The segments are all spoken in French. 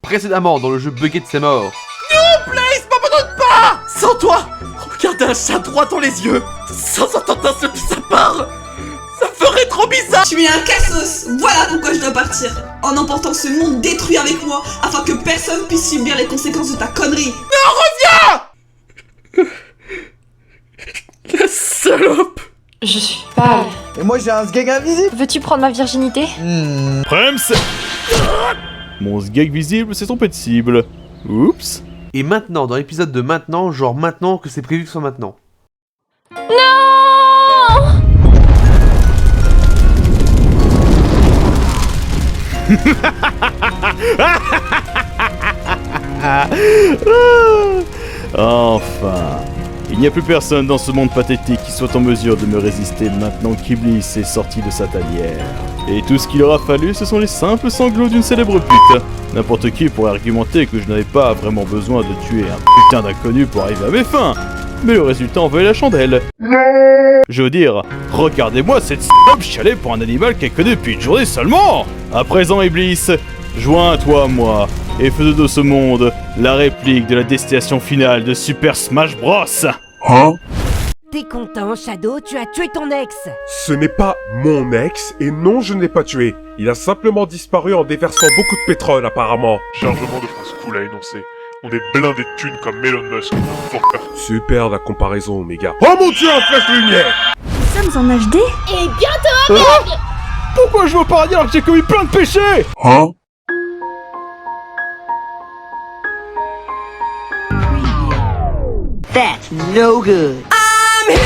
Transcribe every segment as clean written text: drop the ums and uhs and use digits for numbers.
précédemment dans le jeu buggé de ses morts. Non, Blaze, m'abandonne pas! Sans toi, regarder un chat droit dans les yeux, sans entendre un seul de sa part, ça ferait trop bizarre! Tu es un cassos, voilà pourquoi je dois partir. En emportant ce monde détruit avec moi, afin que personne puisse subir les conséquences de ta connerie. Non, reviens! La salope! Je suis pâle. Et moi j'ai un sgeg invisible. Veux-tu prendre ma virginité? Problème c'est... Mon sgeg visible s'est trompé de cible. Oups. Et maintenant, dans l'épisode de maintenant, genre maintenant que c'est prévu que ce soit maintenant. Non! Enfin. Il n'y a plus personne dans ce monde pathétique qui soit en mesure de me résister maintenant qu'Iblis est sorti de sa tanière. Et tout ce qu'il aura fallu, ce sont les simples sanglots d'une célèbre pute. N'importe qui pourrait argumenter que je n'avais pas vraiment besoin de tuer un putain d'inconnu pour arriver à mes fins. Mais le résultat en valait la chandelle. Je veux dire, regardez-moi cette salope chialer pour un animal qu'elle connaît depuis une journée seulement. À présent, Iblis, joins-toi à moi et fais de ce monde la réplique de la destination finale de Super Smash Bros. Hein? T'es content, Shadow, tu as tué ton ex. Ce n'est pas mon ex, et non, je ne l'ai pas tué. Il a simplement disparu en déversant beaucoup de pétrole, apparemment. Chargement de phrases cool à énoncer. On est blindé de thunes comme Elon Musk. Fucker. Super la comparaison, Omega. Oh mon dieu, un flash lumière! Nous sommes en HD? Et bientôt Pourquoi je veux pas dire que j'ai commis plein de péchés? Hein? That's no good. I'm here,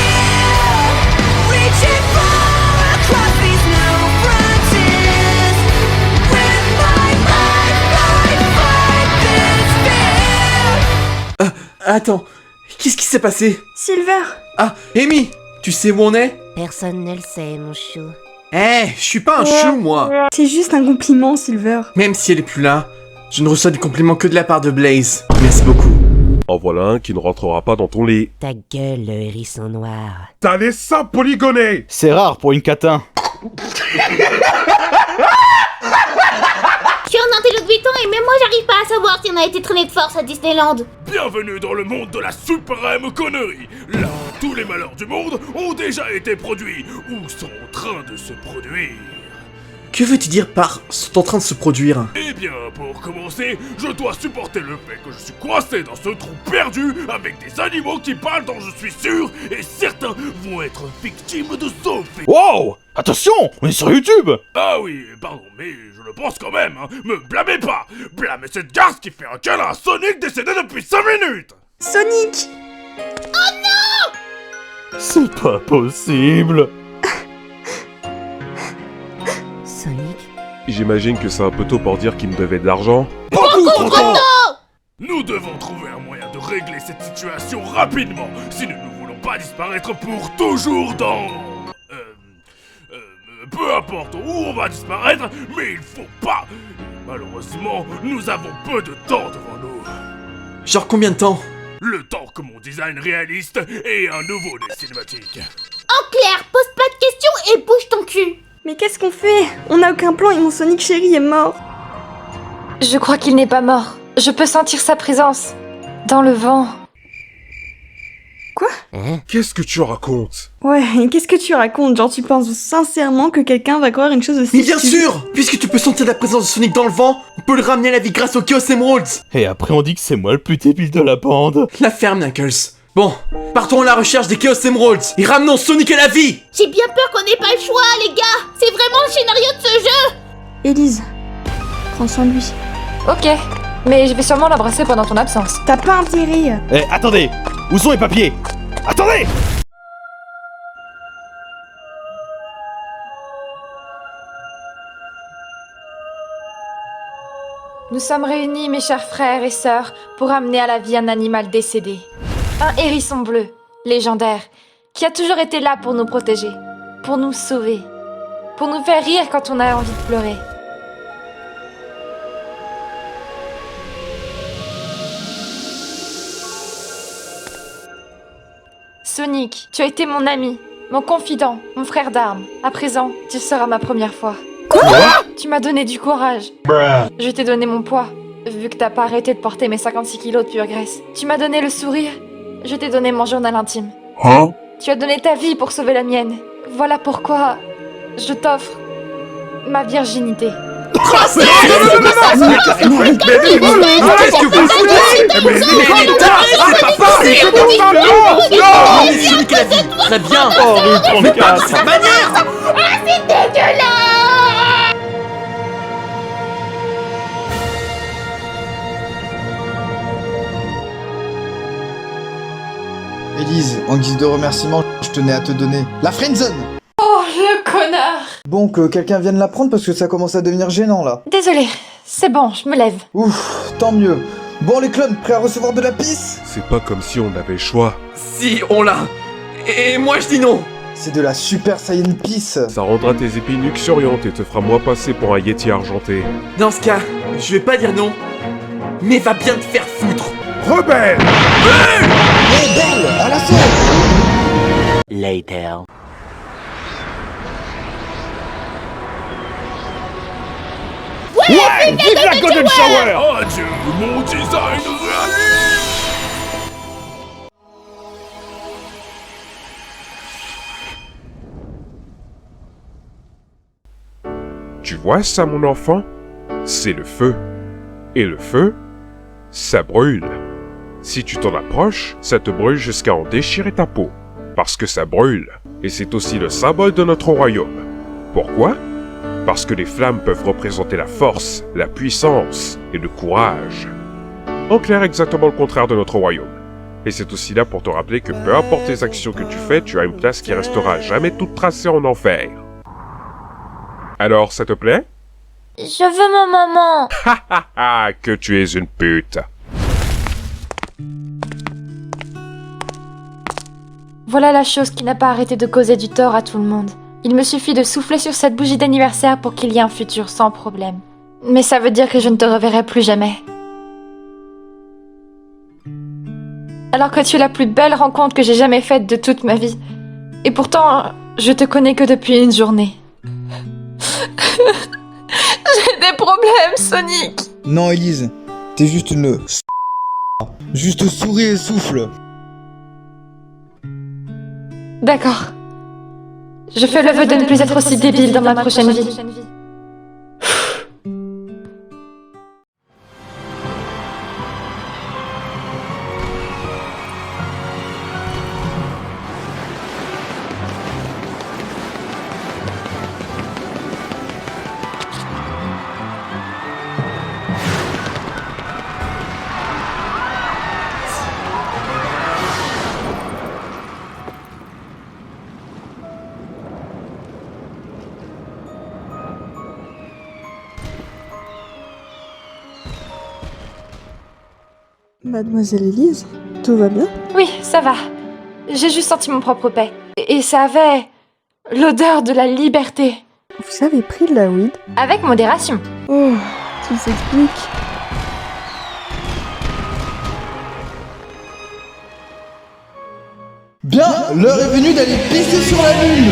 reaching far across these new frontiers. With my mind, fight this fear. Attends, qu'est-ce qui s'est passé? Silver! Ah, Amy, tu sais où on est? Personne ne le sait, mon chou. Eh, je suis pas un chou, moi! C'est juste un compliment, Silver. Même si elle est plus là, je ne reçois des compliments que de la part de Blaze. Merci beaucoup. En voilà un qui ne rentrera pas dans ton lit. Ta gueule, le hérisson noir. T'as des seins polygonés! C'est rare pour une catin. Je suis un intello de 8 ans et même moi j'arrive pas à savoir si on a été traîné de force à Disneyland. Bienvenue dans le monde de la suprême connerie. Là où tous les malheurs du monde ont déjà été produits ou sont en train de se produire. Que veux-tu dire par « sont en train de se produire » ? Eh bien, pour commencer, je dois supporter le fait que je suis coincé dans ce trou perdu avec des animaux qui parlent dont je suis sûr et certains vont être victimes de Sophie. Wow! Attention, on est sur YouTube! Ah oui, pardon, mais je le pense quand même, hein. Me blâmez pas! Blâmez cette garce qui fait un câlin à Sonic décédé depuis 5 minutes! Sonic! C'est pas possible! Sonic? J'imagine que c'est un peu tôt pour dire qu'il me devait de l'argent. Nous devons trouver un moyen de régler cette situation rapidement si nous ne voulons pas disparaître pour toujours dans... peu importe où on va disparaître, mais il faut pas. Malheureusement, nous avons peu de temps devant nous. Genre combien de temps ? Le temps que mon design réaliste et un nouveau des cinématiques. En clair, pose pas de questions et bouge ton cul. Mais qu'est-ce qu'on fait? On n'a aucun plan et mon Sonic chéri est mort. Je crois qu'il n'est pas mort. Je peux sentir sa présence. Dans le vent. Quoi? Qu'est-ce que tu racontes? Ouais, et qu'est-ce que tu racontes? Genre tu penses sincèrement que quelqu'un va croire une chose aussi Mais bien stupide? sûr! Puisque tu peux sentir la présence de Sonic dans le vent, on peut le ramener à la vie grâce au Chaos Emeralds! Et après on dit que c'est moi le plus débile de la bande. La ferme, Knuckles. Bon, partons à la recherche des Chaos Emeralds et ramenons Sonic à la vie! J'ai bien peur qu'on n'ait pas le choix, les gars. C'est vraiment le scénario de ce jeu. Élise, prends soin de lui. Ok, mais je vais sûrement l'embrasser pendant ton absence. T'as pas intérêt. Eh, attendez! Où sont les papiers? Attendez! Nous sommes réunis, mes chers frères et sœurs, pour amener à la vie un animal décédé. Un hérisson bleu, légendaire, qui a toujours été là pour nous protéger, pour nous sauver, pour nous faire rire quand on a envie de pleurer. Sonic, tu as été mon ami, mon confident, mon frère d'armes. À présent, tu seras ma première fois. Quoi? Tu m'as donné du courage. Je t'ai donné mon poids, vu que t'as pas arrêté de porter mes 56 kilos de pure graisse. Tu m'as donné le sourire, je t'ai donné mon journal intime. Hein? Tu as donné ta vie pour sauver la mienne. Voilà pourquoi je t'offre ma virginité. Qu'est-ce que vous foutez? Mais c'est papa! C'est Sonic la vie! Très bien! Oh, rue Mais pas de 34. cette manière! Élise, en guise de remerciement, je tenais à te donner la friendzone. Oh, le connard! Bon, que quelqu'un vienne la prendre parce que ça commence à devenir gênant là. Désolée, c'est bon, je me lève. Ouf, tant mieux. Bon les clones, prêts à recevoir de la pisse? C'est pas comme si on avait le choix. Si, on l'a! Et moi je dis non! C'est de la Super Saiyan Pisse. Ça rendra tes épines luxuriantes et te fera moins passer pour un Yeti argenté. Dans ce cas, je vais pas dire non, mais va bien te faire foutre! Rebelle! Hé belle, à l'assaut! Later. Ouais, vive la Golden Shower! Adieu, mon design réaliste! Tu vois ça, mon enfant? C'est le feu. Et le feu, ça brûle. Si tu t'en approches, ça te brûle jusqu'à en déchirer ta peau. Parce que ça brûle. Et c'est aussi le symbole de notre royaume. Pourquoi? Parce que les flammes peuvent représenter la force, la puissance et le courage. En clair, exactement le contraire de notre royaume. Et c'est aussi là pour te rappeler que peu importe les actions que tu fais, tu as une place qui restera jamais toute tracée en enfer. Alors, ça te plaît? Je veux ma maman. Ah, que tu es une pute. Voilà la chose qui n'a pas arrêté de causer du tort à tout le monde. Il me suffit de souffler sur cette bougie d'anniversaire pour qu'il y ait un futur sans problème. Mais ça veut dire que je ne te reverrai plus jamais. Alors que tu es la plus belle rencontre que j'ai jamais faite de toute ma vie. Et pourtant, je te connais que depuis une journée. J'ai des problèmes, Sonic. Non Élise, t'es juste une... Juste souris et souffle. D'accord. Je fais le vœu de ne plus être aussi débile dans ma prochaine vie. Mademoiselle Élise, tout va bien? Oui, ça va. J'ai juste senti mon propre paix. Et ça avait l'odeur de la liberté. Vous avez pris de la weed? Avec modération. Oh, tout s'explique. Bien, l'heure est venue d'aller pisser sur la lune.